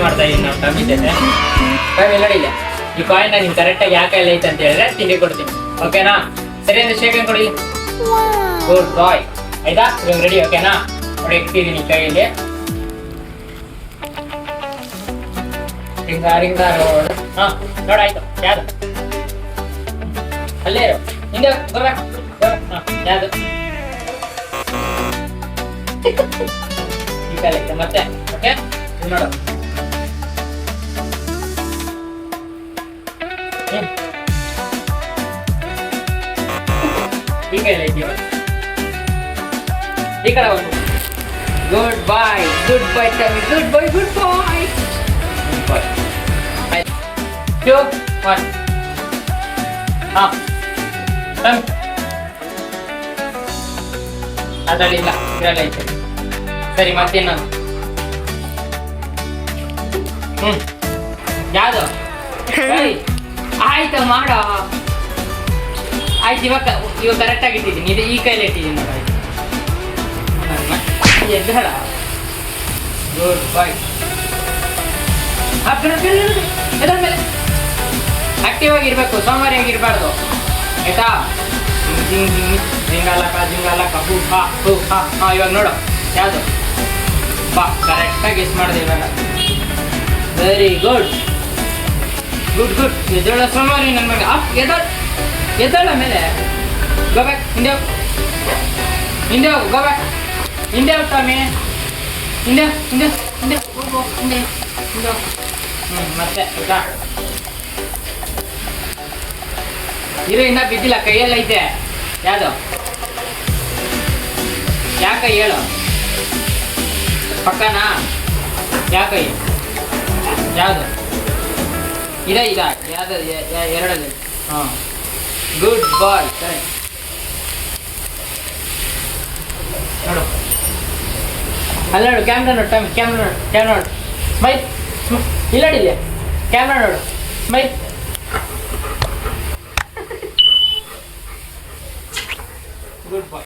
ಮಾಡ್ತಾ ಇದೀನಿ ನಾವು ಟಮ್ಮಿ ಜೊತೆ. ಟಮ್ಮಿ ನೋಡಿಲ್ಲ ಈ ಕಾಯಿನ್ ನಿನ್ ಕರೆಕ್ಟಾಗಿ ಯಾವ ಕೈಯಲ್ಲಿ ಐತೆ ಅಂತ ಹೇಳಿದ್ರೆ ತಿಂಡಿ ಕೊಡ್ತೀನಿ, ಓಕೆನಾ? ಸರಿ ಅಂದ್ರೆ ಶೇಕ್ ಹ್ಯಾಂಡ್ ಕೊಡಿ. ಗುಡ್ ಬಾಯ್. ಆಯ್ತಾ? ಇವಾಗ ರೆಡಿ, ಓಕೆನಾ? ನೋಡಿ ಇಟ್ಟಿದ್ದೀನಿ ಕೈಯಲ್ಲಿ. Ring a road. ಹಾ ನೋಡಾಯ್ತು. ಯಾವ್ದು? ಅಲ್ಲೇ ಇರು. ಹಿಂದೆ ಬರ್ಬೇಕು. ಯಾವ್ದು? ಈ ಕಾಲ ಐತೆ ಮತ್ತೆ. ಓಕೆ ನೋಡು. ಈ ಕೈಲಿ ಐತಿ ಈ ಕಡೆ ಒಂದು. ಗುಡ್ ಬಾಯ್ ಟಮ್ಮಿ. ಗುಡ್ ಬಾಯ್. Two, one. ಅದರಲ್ಲಿಲ್ಲ, ಇದರಲ್ಲೈತೆ. ಸರಿ ಮತ್ತೇನದು? ಯಾವುದು? ಆಯ್ತು ಮಾಡೋ. ಆಯ್ತು ಇವಾಗ ಕರೆಕ್ಟಾಗಿ ಇಟ್ಟಿದ್ದೀನಿ. ಇದು ಈ ಕೈಲಿ ಇಟ್ಟಿದ್ದೀನಿ ನೋಡಿ. ಎದ್ದಳ. ಗುಡ್ ಬಾಯ್. ಎದ್ರ ಮೇಲೆ ಆಕ್ಟಿವ್ ಆಗಿರ್ಬೇಕು, ಸೋಮಾರಿಯಾಗಿರ್ಬಾರ್ದು, ಆಯ್ತಾ? ಜಿಂಗಾಲಕ ಹೂ ಹಾ. ಇವಾಗ ನೋಡು ಯಾವುದು? ಬಾ ಕರೆಕ್ಟಾಗಿ ಗೆಸ್ ಮಾಡಿದೆ ಇವಾಗ. Very good. ಎದ್ದಳ ಸೋಮಾರಿ ನನ್ನ ಮಗ. ಎದ್ದಳ ಮೇಲೆ. ಗೋಬ್ಯಾಕ್. ಹಿಂದೆ ಹೋಗು. ಗೋಬ್ಯಾಕ್. ಹಿಂದೆ ಹೋಗ್ತಾಮಿ. ಹಿಂದೆ ಹೋಗು. ಹಿಂದೆ ಮತ್ತೆ ಆಯ್ತಾ? ಇರು, ಇನ್ನ ಬಿದ್ದಿಲ್ಲ, ಕೈಯಲ್ಲಿ ಐತೆ. ಯಾವುದು? ಯಾವ ಕೈ ಹೇಳು? ಪಕ್ಕನಾ? ಯಾವ ಕೈ? ಯಾವುದು? ಯಾವುದು? ಎರಡಲ್ಲಿ. ಹಾಂ ಗುಡ್ ಬಾಯ್. ಸರಿ ನೋಡು. ಅಲ್ಲ ನೋಡು, ಕ್ಯಾಮ್ರಾ ನೋಡು. ಕ್ಯಾಮ್ರಾ ನೋಡು. ಸ್ಮೈಲ್. ಇಲ್ಲ ಕ್ಯಾಮ್ರಾ ನೋಡು. ಸ್ಮೈಲ್. ಗುಡ್ ಬಾಯ್.